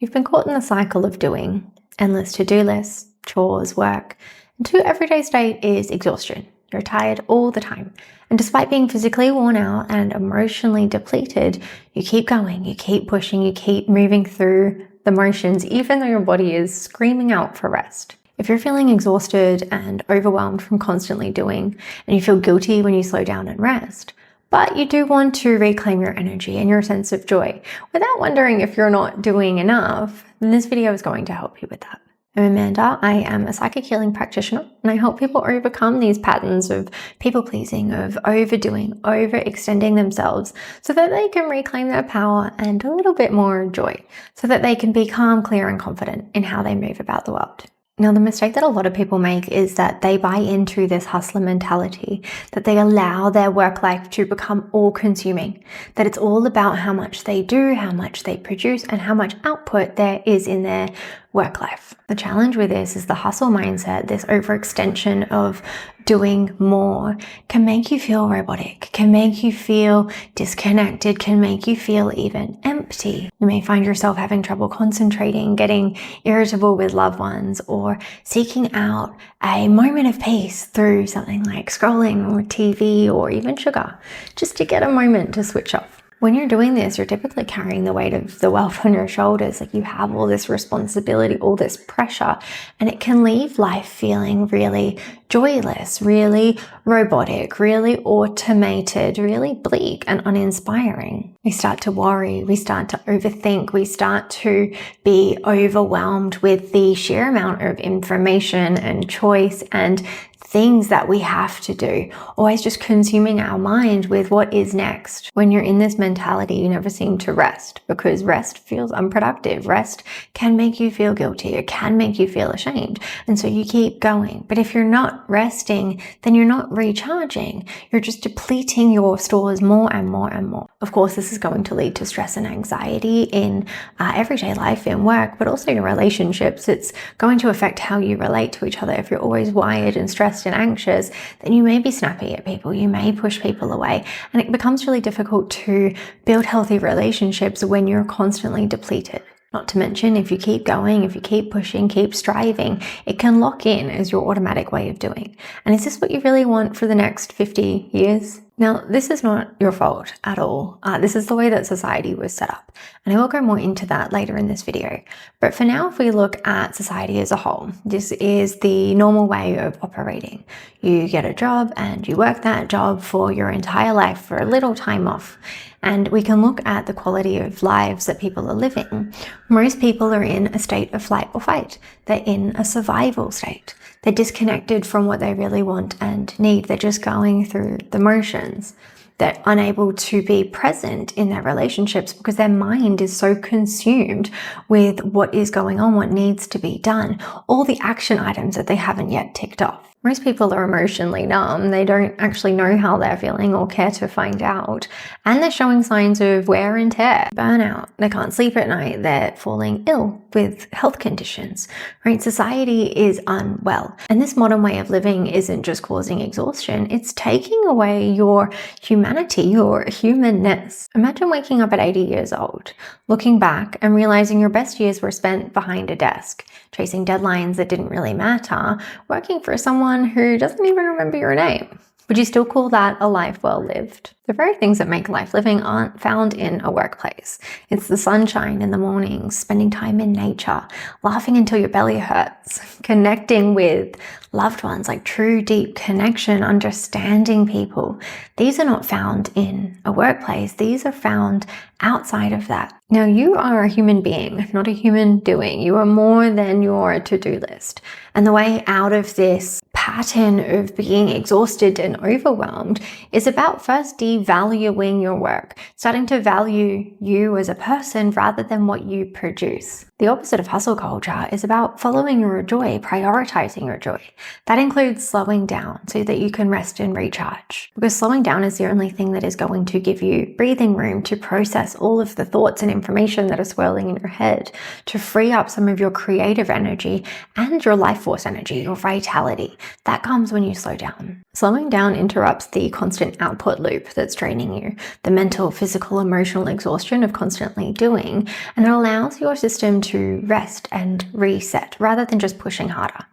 You've been caught in the cycle of doing endless to-do lists, chores, work, and to everyday state is exhaustion. You're tired all the time. And despite being physically worn out and emotionally depleted, you keep going, you keep pushing, you keep moving through the motions, even though your body is screaming out for rest. If you're feeling exhausted and overwhelmed from constantly doing, and you feel guilty when you slow down and rest, but you do want to reclaim your energy and your sense of joy without wondering if you're not doing enough, then this video is going to help you with that. I'm Amanda. I am a psychic healing practitioner, and I help people overcome these patterns of people-pleasing, of overdoing, overextending themselves so that they can reclaim their power and a little bit more joy, so that they can be calm, clear, and confident in how they move about the world. Now, the mistake that a lot of people make is that they buy into this hustler mentality, that they allow their work life to become all-consuming, that it's all about how much they do, how much they produce, and how much output there is in their work life. The challenge with this is the hustle mindset, this overextension of doing more can make you feel robotic, can make you feel disconnected, can make you feel even empty. You may find yourself having trouble concentrating, getting irritable with loved ones, or seeking out a moment of peace through something like scrolling or TV or even sugar, just to get a moment to switch off. When you're doing this, you're typically carrying the weight of the world on your shoulders. Like, you have all this responsibility, all this pressure, and it can leave life feeling really joyless, really robotic, really automated, really bleak and uninspiring. We start to worry, we start to overthink, we start to be overwhelmed with the sheer amount of information and choice and things that we have to do, always just consuming our mind with what is next. When you're in this mentality, you never seem to rest, because rest feels unproductive. Rest can make you feel guilty. It can make you feel ashamed. And so you keep going. But if you're not resting, then you're not recharging. You're just depleting your stores more and more and more. Of course, this is going to lead to stress and anxiety in everyday life, in work, but also your relationships. It's going to affect how you relate to each other. If you're always wired and stressed and anxious, then you may be snappy at people, you may push people away, and it becomes really difficult to build healthy relationships when you're constantly depleted. Not to mention, if you keep going, if you keep pushing, keep striving, it can lock in as your automatic way of doing. And is this what you really want for the next 50 years? Now, this is not your fault at all. This is the way that society was set up. And I will go more into that later in this video. But for now, if we look at society as a whole, this is the normal way of operating. You get a job and you work that job for your entire life for a little time off. And we can look at the quality of lives that people are living. Most people are in a state of flight or fight. They're in a survival state. They're disconnected from what they really want and need. They're just going through the motions. They're unable to be present in their relationships because their mind is so consumed with what is going on, what needs to be done, all the action items that they haven't yet ticked off. Most people are emotionally numb. They don't actually know how they're feeling or care to find out. And they're showing signs of wear and tear, burnout. They can't sleep at night. They're falling ill with health conditions, right? Society is unwell. And this modern way of living isn't just causing exhaustion. It's taking away your humanity, your humanness. Imagine waking up at 80 years old, looking back and realizing your best years were spent behind a desk, chasing deadlines that didn't really matter, working for someone who doesn't even remember your name. Would you still call that a life well lived? The very things that make life living aren't found in a workplace. It's the sunshine in the mornings, spending time in nature, laughing until your belly hurts, connecting with loved ones, like true deep connection, understanding people. These are not found in a workplace. These are found outside of that. Now, you are a human being, not a human doing. You are more than your to-do list. And the way out of this pattern of being exhausted and overwhelmed is about first devaluing your work, starting to value you as a person rather than what you produce. The opposite of hustle culture is about following your joy, prioritizing your joy. That includes slowing down so that you can rest and recharge. Because slowing down is the only thing that is going to give you breathing room to process all of the thoughts and information that are swirling in your head, to free up some of your creative energy and your life force energy, your vitality, That comes when you slow down. Slowing down interrupts the constant output loop that's draining you, the mental, physical, emotional exhaustion of constantly doing, and it allows your system to rest and reset rather than just pushing harder.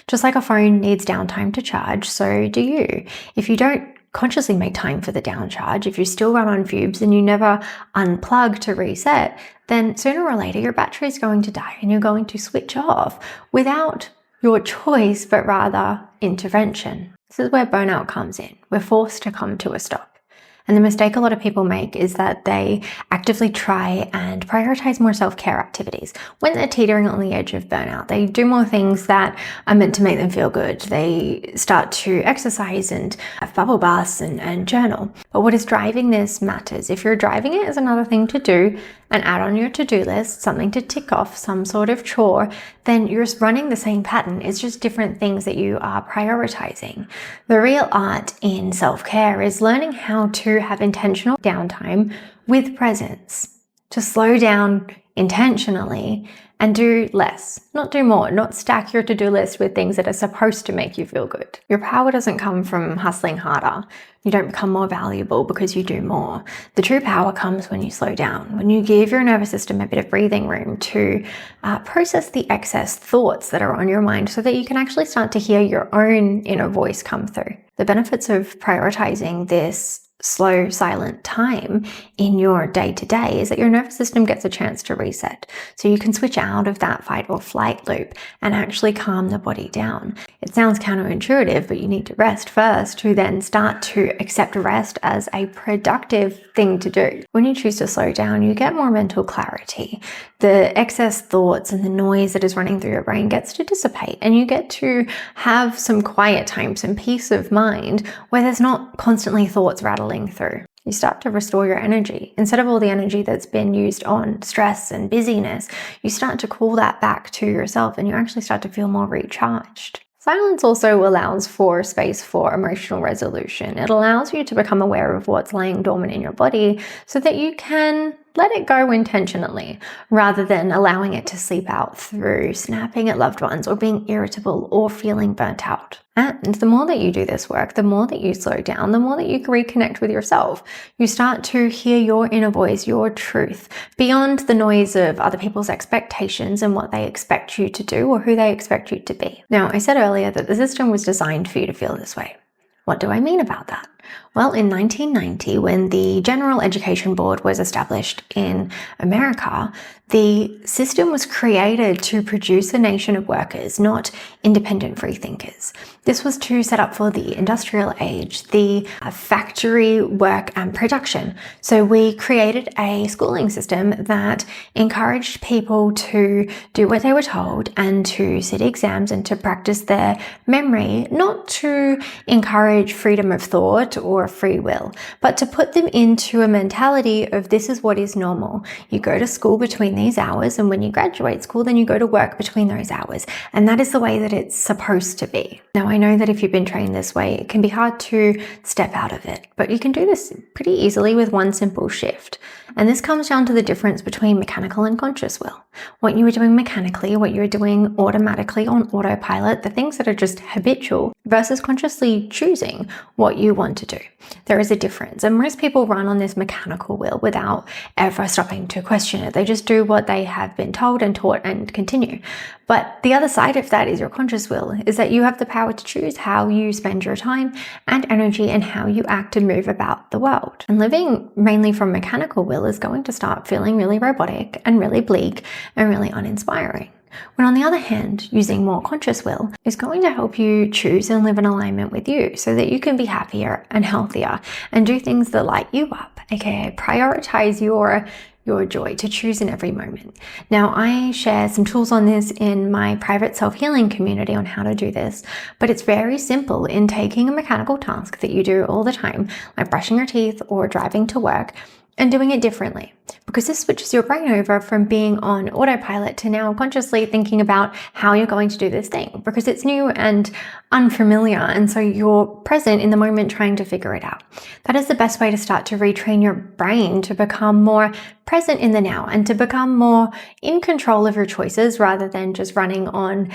Just like a phone needs downtime to charge, so do you. If you don't consciously make time for the downcharge, if you still run on fumes and you never unplug to reset, then sooner or later your battery is going to die and you're going to switch off without your choice, but rather intervention. This is where burnout comes in. We're forced to come to a stop. And the mistake a lot of people make is that they actively try and prioritize more self-care activities when they're teetering on the edge of burnout. They do more things that are meant to make them feel good. They start to exercise and have bubble baths and journal. But what is driving this matters. If you're driving it as another thing to do and add on your to-do list, something to tick off, some sort of chore, then you're running the same pattern. It's just different things that you are prioritizing. The real art in self-care is learning how to have intentional downtime with presence, to slow down intentionally and do less, not do more, not stack your to-do list with things that are supposed to make you feel good. Your power doesn't come from hustling harder. You don't become more valuable because you do more. The true power comes when you slow down, when you give your nervous system a bit of breathing room to process the excess thoughts that are on your mind so that you can actually start to hear your own inner voice come through. The benefits of prioritizing this slow, silent time in your day-to-day is that your nervous system gets a chance to reset. So you can switch out of that fight or flight loop and actually calm the body down. It sounds counterintuitive, but you need to rest first to then start to accept rest as a productive thing to do. When you choose to slow down, you get more mental clarity. The excess thoughts and the noise that is running through your brain gets to dissipate, and you get to have some quiet time, some peace of mind where there's not constantly thoughts rattling through. You start to restore your energy. Instead of all the energy that's been used on stress and busyness, you start to call that back to yourself and you actually start to feel more recharged. Silence also allows for space for emotional resolution. It allows you to become aware of what's lying dormant in your body so that you can let it go intentionally rather than allowing it to sleep out through snapping at loved ones or being irritable or feeling burnt out. And the more that you do this work, the more that you slow down, the more that you reconnect with yourself. You start to hear your inner voice, your truth, beyond the noise of other people's expectations and what they expect you to do or who they expect you to be. Now, I said earlier that the system was designed for you to feel this way. What do I mean about that? Well, in 1990, when the General Education Board was established in America, the system was created to produce a nation of workers, not independent free thinkers. This was to set up for the industrial age, the factory work and production. So we created a schooling system that encouraged people to do what they were told and to sit exams and to practice their memory, not to encourage freedom of thought or free will, but to put them into a mentality of this is what is normal. You go to school between these hours, and when you graduate school, then you go to work between those hours. And that is the way that it's supposed to be. Now, I know that if you've been trained this way, it can be hard to step out of it, but you can do this pretty easily with one simple shift. And this comes down to the difference between mechanical and conscious will. What you are doing mechanically, what you're doing automatically on autopilot, the things that are just habitual versus consciously choosing what you want to do. There is a difference. And most people run on this mechanical will without ever stopping to question it. They just do what they have been told and taught and continue. But the other side of that is your conscious will, is that you have the power to choose how you spend your time and energy and how you act and move about the world. And living mainly from mechanical will is going to start feeling really robotic and really bleak and really uninspiring. When on the other hand, using more conscious will is going to help you choose and live in alignment with you so that you can be happier and healthier and do things that light you up, aka prioritize your joy, to choose in every moment. Now, I share some tools on this in my private self-healing community on how to do this, but it's very simple in taking a mechanical task that you do all the time, like brushing your teeth or driving to work, and doing it differently, because this switches your brain over from being on autopilot to now consciously thinking about how you're going to do this thing, because it's new and unfamiliar, and so you're present in the moment trying to figure it out. That is the best way to start to retrain your brain to become more present in the now and to become more in control of your choices rather than just running on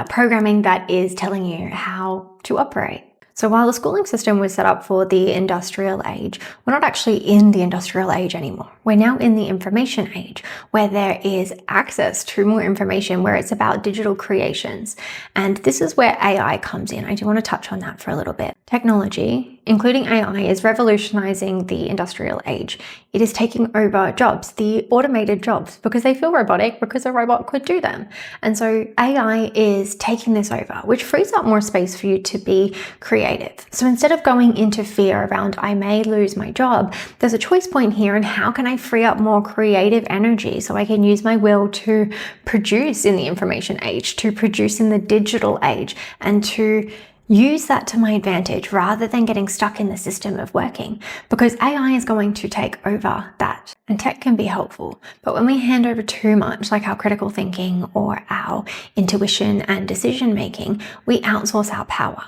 programming that is telling you how to operate. So while the schooling system was set up for the industrial age, we're not actually in the industrial age anymore. We're now in the information age, where there is access to more information, where it's about digital creations. And this is where AI comes in. I do want to touch on that for a little bit. Technology, including AI, is revolutionizing the industrial age. It is taking over jobs, the automated jobs, because they feel robotic, because a robot could do them. And so AI is taking this over, which frees up more space for you to be creative. So instead of going into fear around, I may lose my job, there's a choice point here in how can I free up more creative energy so I can use my will to produce in the information age, to produce in the digital age, and to use that to my advantage rather than getting stuck in the system of working, because AI is going to take over that. And tech can be helpful, but when we hand over too much, like our critical thinking or our intuition and decision making, we outsource our power.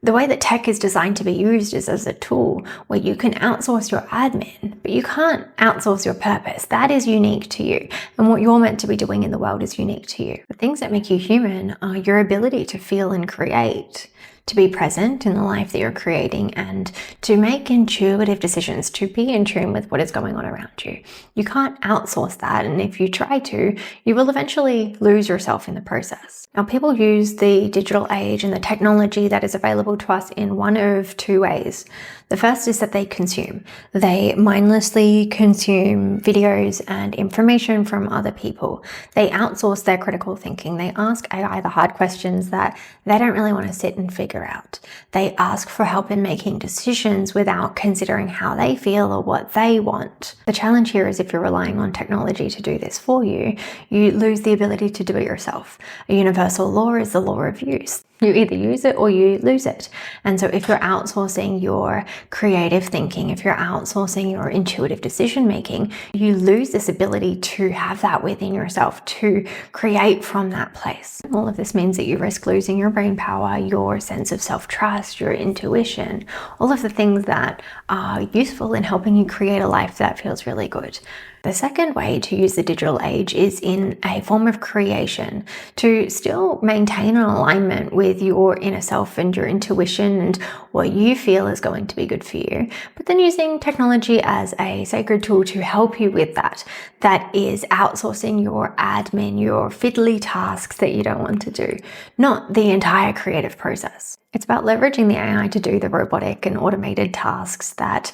The way that tech is designed to be used is as a tool where you can outsource your admin, but you can't outsource your purpose. That is unique to you. And what you're meant to be doing in the world is unique to you. The things that make you human are your ability to feel and create, to be present in the life that you're creating, and to make intuitive decisions, to be in tune with what is going on around you. You can't outsource that, and if you try to, you will eventually lose yourself in the process. Now, people use the digital age and the technology that is available to us in one of two ways. The first is that they consume. They mindlessly consume videos and information from other people. They outsource their critical thinking. They ask AI the hard questions that they don't really want to sit and figure out. They ask for help in making decisions without considering how they feel or what they want. The challenge here is if you're relying on technology to do this for you, you lose the ability to do it yourself. A universal law is the law of use. You either use it or you lose it. And so if you're outsourcing your creative thinking, if you're outsourcing your intuitive decision making, you lose this ability to have that within yourself, to create from that place. All of this means that you risk losing your brain power, your sense of self-trust, your intuition, all of the things that are useful in helping you create a life that feels really good. The second way to use the digital age is in a form of creation, to still maintain an alignment with your inner self and your intuition and what you feel is going to be good for you, but then using technology as a sacred tool to help you with that. That is outsourcing your admin, your fiddly tasks that you don't want to do, not the entire creative process. It's about leveraging the AI to do the robotic and automated tasks that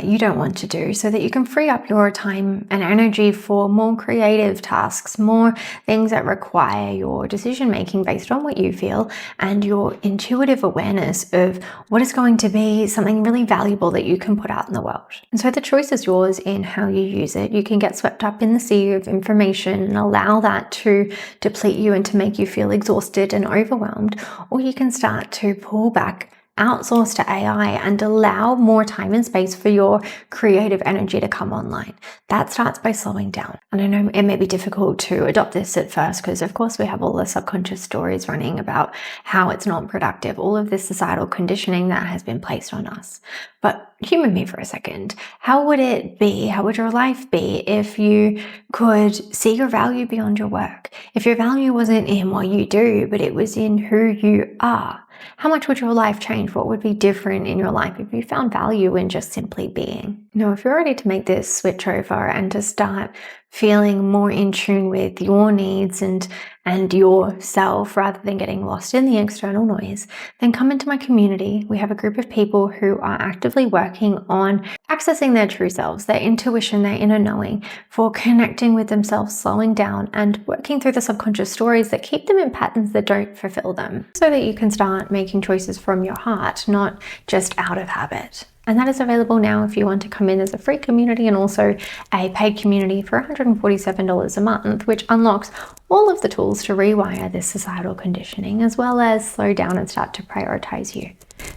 you don't want to do, so that you can free up your time and energy for more creative tasks, more things that require your decision making based on what you feel and your intuitive awareness of what is going to be something really valuable that you can put out in the world. And so the choice is yours in how you use it. You can get swept up in the sea of information and allow that to deplete you and to make you feel exhausted and overwhelmed, or you can start to pull back, outsource to AI, and allow more time and space for your creative energy to come online. That starts by slowing down. And I know it may be difficult to adopt this at first because, of course, we have all the subconscious stories running about how it's not productive, all of this societal conditioning that has been placed on us. But humor me for a second. How would it be, how would your life be if you could see your value beyond your work? If your value wasn't in what you do, but it was in who you are? How much would your life change? What would be different in your life if you found value in just simply being? Now, if you're ready to make this switch over and to start feeling more in tune with your needs and yourself rather than getting lost in the external noise, then come into my community. We have a group of people who are actively working on accessing their true selves, their intuition, their inner knowing, for connecting with themselves, slowing down, and working through the subconscious stories that keep them in patterns that don't fulfill them, so that you can start making choices from your heart, not just out of habit. And that is available now if you want to come in as a free community and also a paid community for $147 a month, which unlocks all of the tools to rewire this societal conditioning, as well as slow down and start to prioritize you.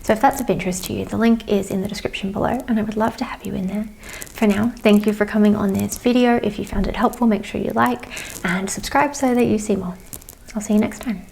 So if that's of interest to you, the link is in the description below, and I would love to have you in there. For now, thank you for coming on this video. If you found it helpful, make sure you like and subscribe so that you see more. I'll see you next time.